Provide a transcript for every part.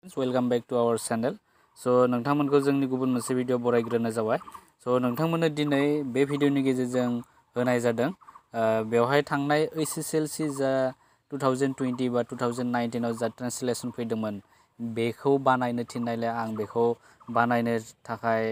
Welcome back to our channel. So नोंथांमोनखौ जोंनि गुबुन मोनसे भिडिअ बरायग्रोनाय जाबाय। सो नोंथांमोननो दिनै बे भिडिअनि गेजेरजों होनाय जादों बेवहाय थांनाय एसएसएलसी जा 2020 बा 2019 आव जा ट्रान्सलेसन फैदोंमोन बेखौ बानायनो थिननायलाय आं बेखौ बानायनो थाखाय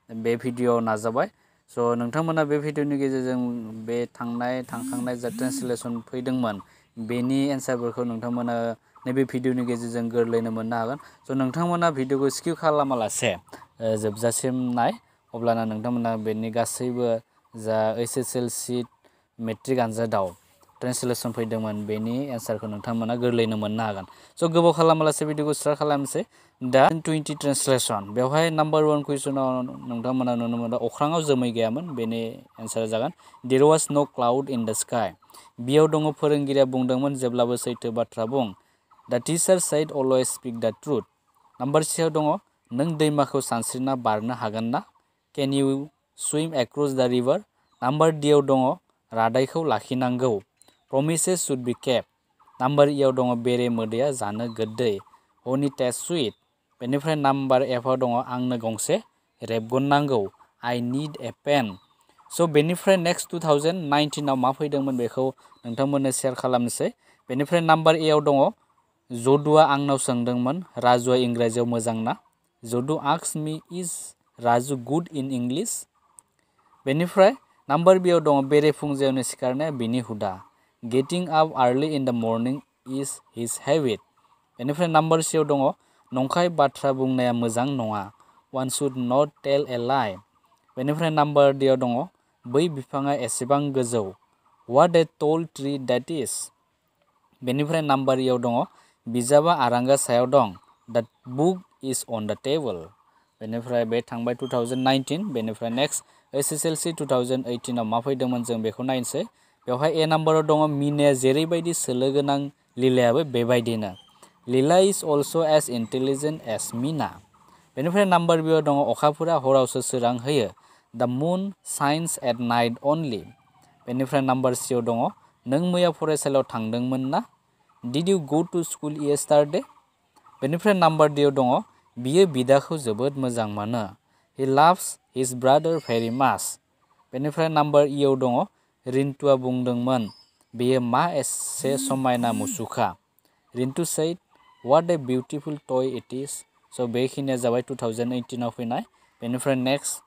बे भिडिअ नाजाबाय। सो नोंथांमोना बे भिडिअनि गेजेरजों बे थांखांनाय जा ट्रान्सलेसन फैदोंमोन बेनि एन्सारफोरखौ नोंथांमोना नैबे भिडिअनि गेजेरजों गोरलैनो मोननो हागोन। सो नोंथांमोना भिडिअखौ स्किप खालामालासे जोबजासिम नाय, अब्लाना नोंथांमोना बेनि गासैबो जा एसएसएलसी मेट्रिक आनजादाव ट्रान्सलेसन फैदोंमोन बेनि एन्सारखौ नोंथांमोना गोरलैनो मोननो हागोन। सो गोबाव खालामालासे भिडिअखौ स्टार्ट खालामनोसै। दा 20 ट्रान्सलेसन बेवहाय नाम्बार 1 कुइसनाव नोंथांमोना नुनो मोनदों अख्राङाव जोमै गैयामोन, बेनि एन्सारा जागोन देयर वाज नो क्लाउड इन द स्काई। बेयाव दङ फोरोंगिरिया बुंदोंमोन जेब्लाबो सैथो बाथ्रा बुं। The teacher said always speak the truth। Number सीआव दङ नों दैमाखौ सानस्रिना बारनो हागोन ना? Can you swim across the river। Number डीआव दङ रादायखौ लाखिनांगौ। Promises should be kept। Number ईआव दङ बेरे मोदैया जानो गोदै। Honey taste sweet. बेनिफ्राय नाम्बार एफआव दङ आंनो गंसे रेबगन नांगौ। I need a pen. So बेनिफ्राय नेक्स्ट 2019 आव मा फैदोंमोन बेखौ नोंथांमोननो शेयार खालामनोसै। बेनिफ्राय नाम्बार एआव दङ जदुआ आंनाव सोंदोंमोन राजुआ इंराजियाव मोजां ना? Jadu asks me is Raju good in English. बेनिफ्राय नाम्बार बीआव दङ बेरेफुंजायावनो सिखारनाया बिनि हुदा। गेटिं आप early in the morning is his habit. बेनिफ्राय नाम्बार सीआव दङ नंखाय बाथ्रा बुंनाया मोजां नङा। One should not tell a लाई। बेनिफ्राय नाम्बार डीआव दङ बै बिफाङा एसेबां गोजौ। What a tall tree that is. बेनिफ्राय नाम्बार ईआव दङ बिजाबा आरांगा सायाव दं। द book is on the table. बेनिफ्राय बे थांबाय 2019। बेनिफ्राय नेक्स्ट एसएसएलसी 2018 आव मा फैदोंमोन जों बेखौ नायनोसै। बेवहाय ए नाम्बाराव दङ मिनाया जेरैबायदि सोलो गोनां लीलायाबो बेबायदिनो। Leela is also as intelligent as Meena. बेनिफ्राय नाम्बार बीआव दङ अखाफोरा हरावसो सोरां होयो। The moon shines at night अनलि। बेनिफ्राय नाम्बार सीआव दङ नों मैया फरायसालियाव थांदोंमोन ना? Did you go to school yesterday. बेनिफ्राय नाम्बार डीआव दङ बियो बिदाखौ जोबोद मोजां मोनो। He loves his brother very much. बेनिफ्राय नाम्बार ईआव दङ रिन्टुआ बुंदोंमोन बेयो मा एसे समायना मुसुखा। Rintu said what a beautiful toy it is. So बेखिनिया जाबाय 2018 आव फैनाय। बेनिफ्राय नेक्स्ट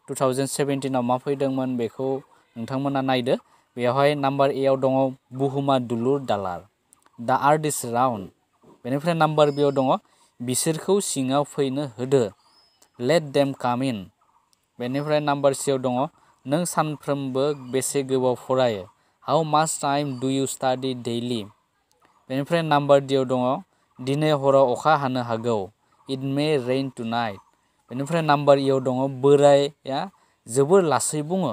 2017 आव मा फैदोंमोन बेखौ नोंथांमोना नायदो। बेवहाय नाम्बार एआव दङ बुहुमा दुलुर दालार। द आर्थ इज राउन्ड। बेनिफ्राय नाम्बार बीआव दङ बिसोरखौ सिङाव फैनो होदो। लेट देम काम इन। बेनिफ्राय नाम्बार सीआव दङ नों सानफ्रोमबो बेसे गोबाव फरायो। हाउ माच टाइम डु यू स्टाडि डेइलि। बेनिफ्राय नाम्बार डीआव दङ दिनै हराव अखा हानो हागौ। It may rain tonight. बेनिफ्राय नाम्बार ईआव दङ बोराया जोबोर लासै बुङो।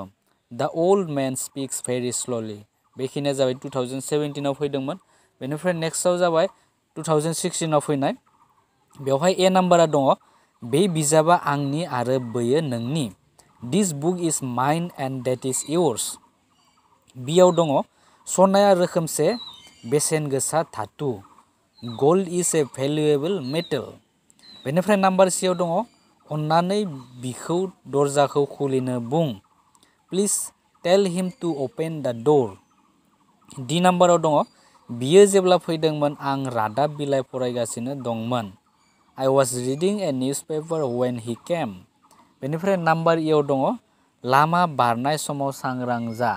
द ओल्ड मैन स्पीक्स भेरि स्ल'लि। बेखिनिया जाबाय 2017 आव फैदोंमोन। बेनिफ्राय नेक्स्टआव जाबाय 2016 आव फैनाय। बेवहाय ए नाम्बारा दङ बे बिजाबा आंनि आरो बैयो नोंनि। This book is mine and that is yours. बीआव दङ सनाया रोखोमसे बेसेन गोसा धातु। Gold is a valuable metal. बेनिफ्राय नाम्बार सीआव दङ अन्नानै बिखौ दरजाखौ खुलिनो बुं। प्लिज टेल हिम टु अपेन द डोर। डी नाम्बाराव दङ बियो जेब्ला फैदोंमोन आं रादाब बिलाइ फरायगासिनो दंमोन। I was reading a newspaper when he came. बेनिफ्राय नाम्बार ईआव दङ लामा बारनाय समाव सांग्रां जा।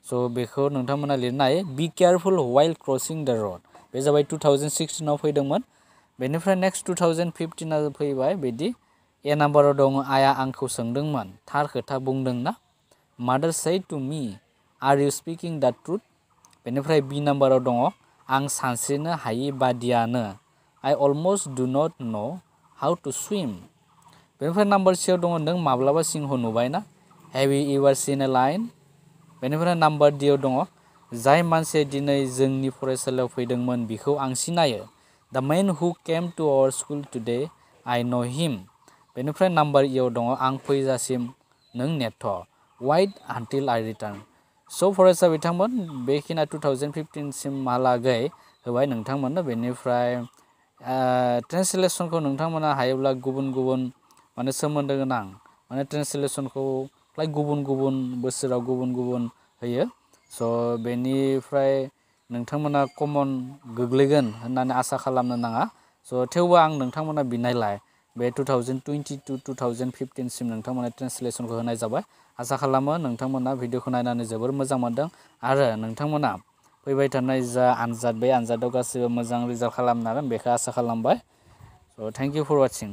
सो बेखौ नोंथांमोना लिरनो हायो बी केयारफुल व्हाइल क्रसिं द रोड। बे जाबाय 2016 आव फैदोंमोन। बेनिफ्राय नेक्स्ट 2015 आव फैबाय बिदि। ए नाम्बाराव दङ आइया आंखौ सोंदोंमोन थार खोथा बुंदों ना? मादार said to me are you speaking the truth. बेनिफ्राय बी नाम्बाराव दङ आं सानस्रिनो हायि बादियानो। I almost do not know how to swim. बेनिफ्राय नाम्बार सीआव दङ नों माब्लाबा सिंह नुबाय ना? Have you ever seen a lion. बेनिफ्राय नाम्बार डीआव दङ जाय मानसिया दिनै जोंनि फरायसालियाव फैदोंमोन बिखौ आं सिनायो। The man who came to our school today I know him. बेनिफ्राय नाम्बार ईआव दङ आं फैजासिम नों नेथ'। Wait until I return. So फरायसा बिथांमोन बेखिनिया 2015 सिमहालागै होबाय नोंथांमोननो। बेनिफ्राय ट्रेन्सलेसनखौ नोंथांमोना हायोब्ला गुबुन गुबुन माने सोमोन्दो गोनां माने ट्रेन्सलेसनखौ गुबुन गुबुन बोसोराव गुबुन गुबुन होयो। स' बेनिफ्राय नोंथांमोना कमन गोग्लैगोन होननानै आसा खालामनो नाङा। स' थेवबो आं नोंथांमोना बिनायलाय बे 2020 to 2015 सिम नोंथांमोना ट्रेन्सलेसनखौ होनाय जाबाय। आसा खालामो नोंथांमोना भिडिअखौ नायनानै जोबोर मोजां मोनदों आरो नोंथांमोना फैबाय थानाय जा आनजाद बे आनजादाव गासैबो मोजां रिजाल्ट खालामनो हागोन बेखौ आसा खालामबाय। स' थेंक इउ फर वाचिं।